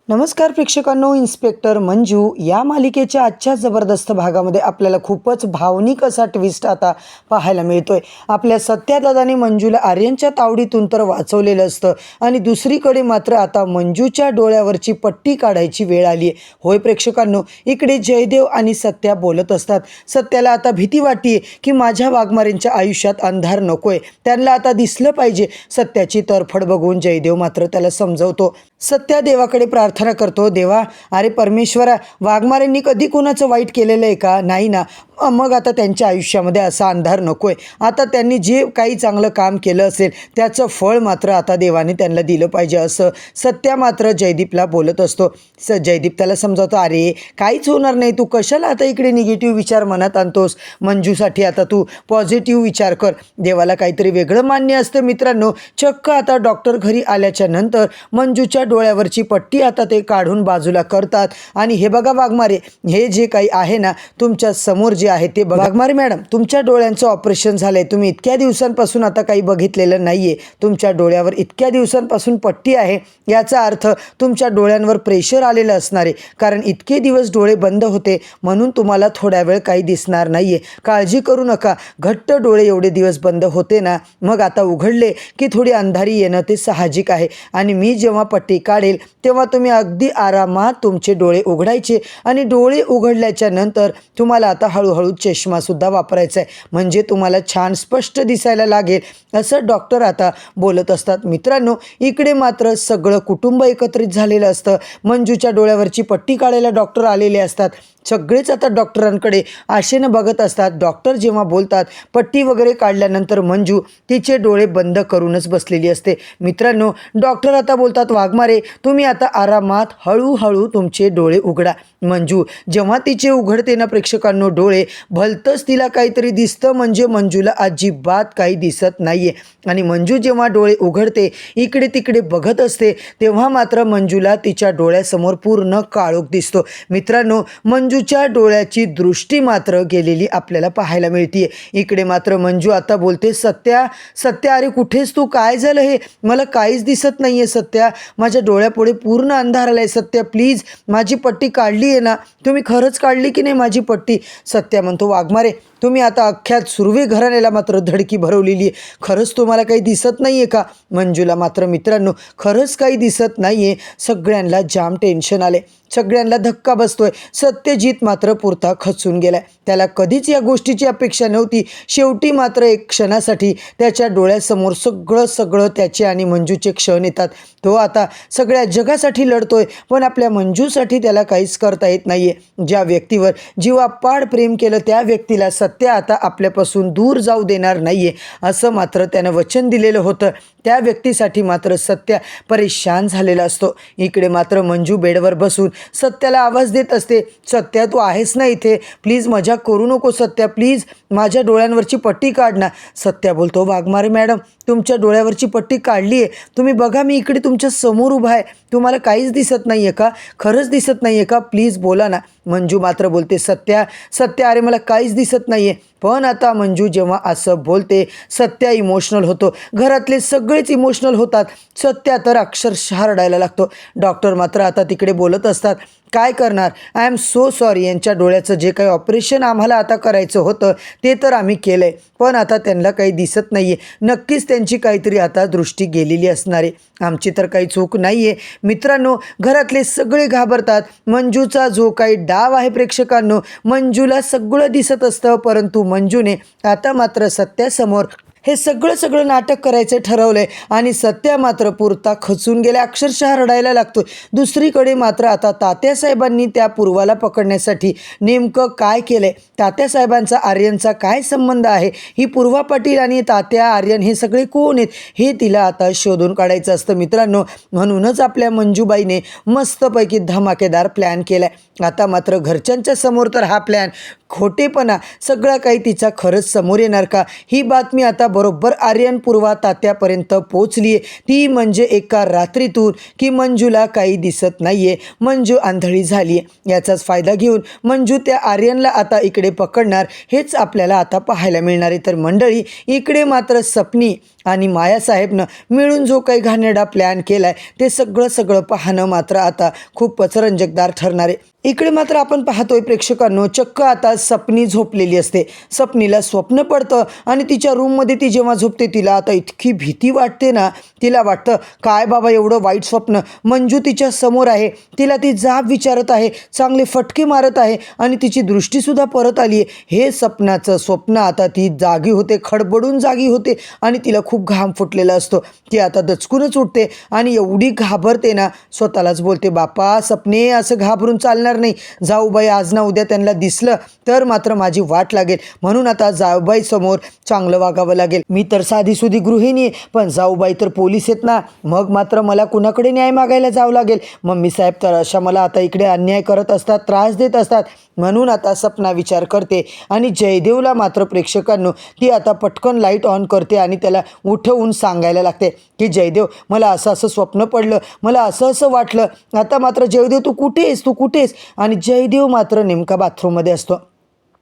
नमस्कार प्रेक्षकांनो, इन्स्पेक्टर मंजू या मालिकेच्या आजच्या जबरदस्त भागामध्ये आपल्याला खूपच भावनिक असा ट्विस्ट आता पाहायला मिळतोय। आपल्या सत्यादादाने मंजूला आर्यनच्या तावडीतून तर वाचवलेलं असतं आणि दुसरीकडे मात्र आता मंजूच्या डोळ्यावरची पट्टी काढायची वेळ आली आहे। होय प्रेक्षकांनो, इकडे जयदेव आणि सत्या बोलत असतात। सत्याला आता भीती वाटते की माझ्या वाघमारेंच्या आयुष्यात अंधार नकोय, त्यांना आता दिसलं पाहिजे। सत्याची तरफड बघून जयदेव मात्र त्याला समजवतो। सत्या देवाकडे प्रार्थना करतो, देवा अरे परमेश्वरा, वाघमारेंनी कधी कोणाचं वाईट केलेलं आहे का? नाही ना, मग आता त्यांच्या आयुष्यामध्ये असा अंधार नकोय। आता त्यांनी जे काही चांगलं काम केलं असेल त्याचं फळ मात्र आता देवाने त्यांना दिलं पाहिजे, असं सत्या मात्र जयदीपला बोलत असतो। जयदीप त्याला समजावतो, अरे काहीच होणार नाही, तू कशाला आता इकडे निगेटिव्ह विचार मनात आणतोस? मंजूसाठी आता तू पॉझिटिव्ह विचार कर, देवाला काहीतरी वेगळं मान्य असतं। मित्रांनो, चक्क आता डॉक्टर घरी आल्याच्या नंतर मंजूच्या डोळ्यावरची पट्टी आता ते काढून बाजूला करतात आणि हे बघा वाघमारे, हे जे काही आहे ना तुमच्या समोर जे आहे ते बघा। वाघमारे मॅडम, तुमच्या डोळ्यांचं ऑपरेशन झालंय, तुम्ही इतक्या दिवसांपासून आता काही बघितलेलं नाहीये, तुमच्या डोळ्यावर इतक्या दिवसांपासून पट्टी आहे, याचा अर्थ तुमच्या डोळ्यांवर प्रेशर आलेलं असणार आहे, कारण इतके दिवस डोळे बंद होते म्हणून तुम्हाला थोड्या वेळ काही दिसणार नाहीये। काळजी करू नका, घट्ट डोळे एवढे दिवस बंद होते ना, मग आता उघडले की थोडी अंधारी येणं ते साहजिक आहे आणि मी जेव्हा पट्टी काढेल तेव्हा तुम्ही अगदी आरामात तुमचे डोळे उघडायचे आणि डोळे उघडल्याच्या नंतर तुम्हाला आता हळूहळू चष्मासुद्धा वापरायचा आहे, म्हणजे तुम्हाला छान स्पष्ट दिसायला लागेल, असं डॉक्टर आता बोलत असतात। मित्रांनो, इकडे मात्र सगळं कुटुंब एकत्रित झालेलं असतं। मंजूच्या डोळ्यावरची पट्टी काढायला डॉक्टर आलेले असतात। सगळेच आता डॉक्टरांकडे आशेनं बघत असतात। डॉक्टर जेव्हा बोलतात, पट्टी वगैरे काढल्यानंतर मंजू तिचे डोळे बंद करूनच बसलेली असते। मित्रांनो, डॉक्टर आता बोलतात, वाघमारे तुम्ही आता आरामात हळूहळू तुमचे डोळे उघडा। मंजू जेव्हा तिचे उघडते ना प्रेक्षकांनो डोळे, भलतंच तिला काहीतरी दिसतं, म्हणजे मंजूला अजिबात काही दिसत नाहीये आणि मंजू जेव्हा डोळे उघडते इकडे तिकडे बघत असते तेव्हा मात्र मंजूला तिच्या डोळ्यासमोर पूर्ण काळोख दिसतो। मित्रांनो, मंजूच्या डोळ्याची दृष्टी मात्र गेलेली आपल्याला पाहायला मिळते। इकडे मात्र मंजू आता बोलते, सत्या सत्या अरे कुठेस तू? काय झालं? हे मला काहीच दिसत नाहीये सत्या, माझ्या डोळ्यापुढे पूर्ण अंधार आलाय। सत्या प्लीज, माझी पट्टी काढली आहे ना? तुम्ही खरंच काढली की नाही माझी पट्टी? सत्या म्हणतो, वाघमारे तुम्ही आता अख्ख्या सुर्वे घराण्याला मात्र धडकी भरवलेली आहे, खरंच तुम्हाला काही दिसत नाहीये का? मंजूला मात्र मित्रांनो खरंच काही दिसत नाहीये। सगळ्यांना जाम टेन्शन आले, सगळ्यांना धक्का बसतोय। सत्यजित मात्र पुरता खचून गेलाय, त्याला कधीच या गोष्टीची अपेक्षा नव्हती। शेवटी मात्र एक क्षणासाठी त्याच्या डोळ्यासमोर सगळं त्याचे आणि मंजूचे क्षण येतात। तो आता सगळ्या जगासाठी लढतोय, पण आपल्या मंजूसाठी त्याला काहीच करता येत नाहीये। ज्या व्यक्तीवर जीवापाड प्रेम केलं त्या व्यक्तीला सत्या आता आपल्यापासून दूर जाऊ देणार नाहीये, असं मात्र त्यानं वचन दिलेलं होतं। त्या व्यक्तीसाठी मात्र सत्या परेशान झालेला असतो। इकडे मात्र मंजू बेडवर बसून सत्याला आवाज देत असते, सत्या तू आहेस ना इथे? प्लीज मजाक करू नको सत्या, प्लीज माझ्या डोळ्यांवरची पट्टी काढ ना। सत्या बोलतो, वाघमारे मॅडम तुमच्या डोळ्यावरची पट्टी काढली आहे, तुम्ही बघा मी इकडे तुमच्या समोर उभा आहे, तुम्हाला काहीच दिसत नाहीये का? खरंच दिसत नाहीये का? प्लीज बोला ना। मंजू मात्र बोलते, सत्या सत्या अरे मला काहीच दिसत नाहीये। पण आता मंजू जेव्हा असं बोलते सत्या इमोशनल होतो, घरातले सगळेच इमोशनल होतात। सत्या तर अक्षरशः रडायला लागतो। डॉक्टर मात्र आता तिकडे बोलत असतात, काय करणार, आय एम सो सॉरी, यांच्या डोळ्याचं जे काही ऑपरेशन आम्हाला आता करायचं होतं ते तर आम्ही केलंय, पण आता त्यांना काही दिसत नाहीये, नक्कीच त्यांची काहीतरी आता दृष्टी गेलेली असणार आहे, आमची तर काही चूक नाहीये। मित्रांनो, घरातले सगळे घाबरतात। मंजूचा जो काही डाव आहे प्रेक्षकांनो, मंजूला सगळं दिसत असतं, परंतु मंजूने आता मात्र सत्यासमोर हे सगळं नाटक करायचं ठरवलंय आणि सत्या मात्र पुरता खचून गेला, अक्षरशः रडायला लागतो। दुसरीकडे मात्र आता तात्यासाहेबांनी त्या पूर्वाला पकडण्यासाठी नेमकं काय केलंय, तात्यासाहेबांचा आर्यनचा काय संबंध आहे, ही पूर्वा पाटील आणि तात्या आर्यन हे सगळे कोण आहेत हे तिला आता शोधून काढायचं असतं। मित्रांनो, म्हणूनच आपल्या मंजूबाईने मस्तपैकी धमाकेदार प्लॅन केलाय। आता मात्र घरच्यांच्या समोर तर हा प्लॅन खोटेपणा सगळं काही तिचा खरंच समोर येणार का? ही बातमी आता बरोबर आर्यन पूर्वा तात्यापर्यंत पोचली आहे. ती म्हणजे एका रात्रीतून की मंजूला काही दिसत नाहीये, मंजू आंधळी झाली आहे. याचाच फायदा घेऊन मंजू त्या आर्यनला आता इकडे पकडणार, हेच आपल्याला आता पाहायला मिळणार आहे. तर मंडळी, इकडे मात्र सपनी आणि मायासाहेबनं मिळून जो काही घाणेरडा प्लॅन केलाय ते सगळं पाहणं मात्र आता खूपच रंजकदार ठरणार आहे. इकडे मात्र आपण पाहतोय प्रेक्षकांनो, चक्क आता सपनी झोपलेली असते. सपनीला स्वप्न पडतं आणि तिच्या रूममध्ये ती जेव्हा झोपते तिला आता इतकी भीती वाटते ना, तिला वाटतं काय बाबा एवढं वाईट स्वप्न. मंजू तिच्या समोर आहे, तिला ती जाब विचारत आहे, चांगले फटके मारत आहे आणि तिची दृष्टीसुद्धा परत आली आहे. हे सपनाचं स्वप्न आता ती जागी होते, खडबडून जागी होते आणि तिला खूप घाम फुटलेला असतो. ती आता दचकूनच उठते आणि एवढी घाबरते ना, स्वतःलाच बोलते, बापा सपने असं घाबरून चालणार नाही. जाऊबाई आज ना उद्या त्यांना दिसलं तर मात्र माझी वाट लागेल, म्हणून आता जाऊबाई समोर चांगलं वागावं लागेल. मी तर साधीसुधी गृहिणी आहे, पण जाऊबाई तर पोलीस आहेत ना, मग मात्र मला कुणाकडे न्याय मागायला जावं लागेल. मम्मी साहेब तर अशा मला आता इकडे अन्याय करत असतात, त्रास देत असतात. म्हणून आता सपना विचार करते आणि जयदेवला मात्र प्रेक्षकांनो ती आता पटकन लाईट ऑन करते आणि त्याला उठवून सांगायला लागते की जयदेव, मला असं स्वप्न पडलं, मला असं वाटलं. आता मात्र जयदेव तू कुठे आहेस, तू कुठे आहेस? आणि जयदेव मात्र नेमका बाथरूममध्ये असतो.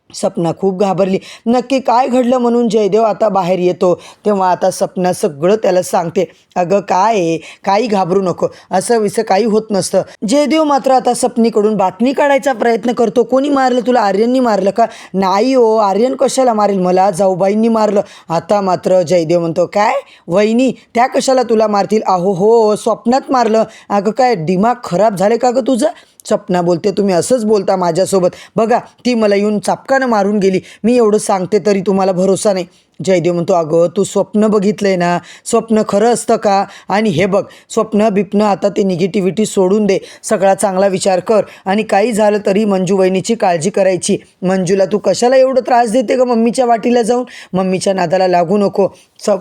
सपना खूप घाबरली, नक्की काय घडलं म्हणून जयदेव आता बाहेर येतो. तेव्हा आता सपना सगळं त्याला सांगते, अगं काय आहे, काही घाबरू नको, असं काही होत नसतं. जयदेव मात्र आता सपनीकडून बातमी काढायचा प्रयत्न करतो. कोणी मारलं तुला? आर्यननी मारलं का? नाही हो, आर्यन कशाला मारेल, मला जाऊबाईंनी मारलं. आता मात्र जयदेव म्हणतो, काय वहिनी त्या कशाला तुला मारतील? अहो हो, स्वप्नात मारलं. अगं काय दिमाग खराब झाले का गं तुझं? सपना बोलते, तुम्ही असंच बोलता माझ्यासोबत, बघा ती मला येऊन चापकानं मारून गेली, मी एवढं सांगते तरी तुम्हाला भरोसा नाही. जयदेव म्हणतो, अगं तू स्वप्न बघितलंय ना, स्वप्न खरं असतं का? आणि हे बघ, स्वप्न बिप्न आता ते निगेटिव्हिटी सोडून दे, सगळा चांगला विचार कर आणि काही झालं तरी मंजू वहिनीची काळजी करायची. मंजूला तू कशाला एवढं त्रास देते ग मम्मीच्या वाटीला जाऊन? मम्मीच्या नादाला लागू नको,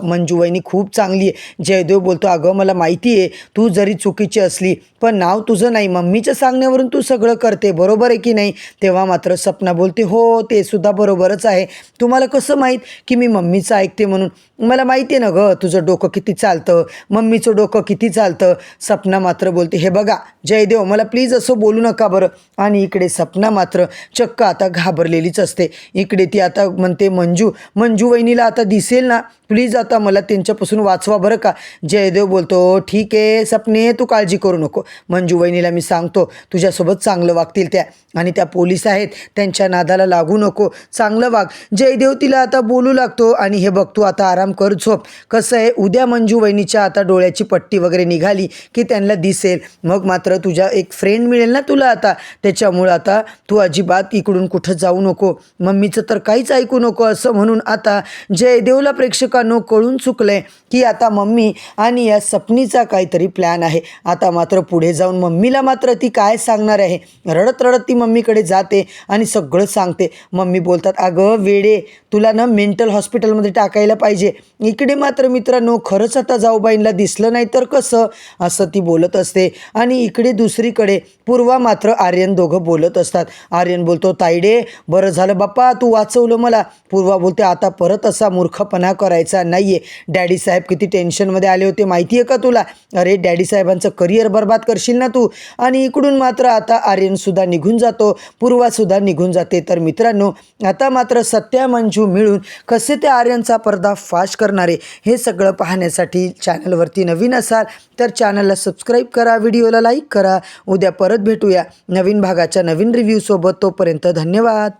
मंजू वहिनी खूप चांगली आहे. जयदेव बोलतो, अगं मला माहिती आहे तू जरी चुकीची असली पण नाव तुझं नाही, मम्मीच्या सांगण्यावरून तू सगळं करते, बरोबर आहे की नाही? तेव्हा मात्र सपना बोलते, हो ते सुद्धा बरोबरच आहे. तुम्हाला कसं माहीत की मी मम्मीचं ऐकते म्हणून? मला माहिती आहे ना गं, तुझं डोकं किती चालतं, मम्मीचं डोकं किती चालतं. सपना मात्र बोलते, हे बघा जयदेव, मला प्लीज असं बोलू नका बरं. आणि इकडे सपना मात्र चक्क आता घाबरलेलीच असते. इकडे ती आता म्हणते, मंजू वहिनीला आता दिसेल ना, प्लीज आता मला त्यांच्यापासून वाचवा बरं का. जयदेव बोलतो, ठीक आहे सपने, तू काळजी करू नको, मंजू वहिनीला मी सांगतो तुझ्यासोबत चांगलं वागतील त्या, आणि त्या पोलीस आहेत त्यांच्या नादाला लागू नको, चांगलं वाग. जयदेव तिला आता बोलू लागतो आणि हे बघ तू आता आराम कर, झोप. कसं आहे, उद्या मंजू वहिनीच्या आता डोळ्याची पट्टी वगैरे निघाली की त्यांना दिसेल, मग मात्र तुझ्या एक फ्रेंड मिळेल ना तुला आता, त्याच्यामुळं आता तू अजिबात इकडून कुठं जाऊ नको, मम्मीचं तर काहीच ऐकू नको. असं म्हणून आता जयदेवला प्रेक्षकांनो कळून चुकलंय की आता मम्मी आणि या सपनीचा काहीतरी प्लॅन आहे. आता मात्र पुढे जाऊन मम्मीला मात्र ती काय सांगणार आहे. रडत रडत ती मम्मीकडे जाते आणि सगळं सांगते. मम्मी बोलतात, अगं वेडे, तुला ना मेंटल हॉस्पिटलमध्ये टाकायला पाहिजे. इकडे मात्र मित्रांनो खरंच आता जाऊबाईंना दिसलं नाही तर कसं, असं ती बोलत असते. आणि इकडे दुसरीकडे पूर्वा मात्र आर्यन दोघं बोलत असतात. आर्यन बोलतो, ताईडे बरं झालं बाप्पा तू वाचवलं मला. पूर्वा बोलते, आता परत असा मूर्खपणा करायचा नाहीये. डॅडी साहेब किती टेन्शनमध्ये आले होते माहिती आहे का तुला? अरे डॅडी साहेबांचं करिअर बर्बाद करशील ना तू. आणि इकडून मात्र आता आर्यनसुद्धा निघून जातो, पूर्वासुद्धा निघून जाते. तर मित्रांनो आता मात्र सत्या मंजू मिळून कसे त्या आर्यनचा पर्दाफाश करणारे हे सगळं पाहण्यासाठी चॅनलवरती नवीन असाल तर चॅनलला सबस्क्राईब करा, व्हिडिओला लाईक करा. उद्या परत भेटूया नवीन भागाच्या नवीन रिव्ह्यूसोबत. तोपर्यंत धन्यवाद.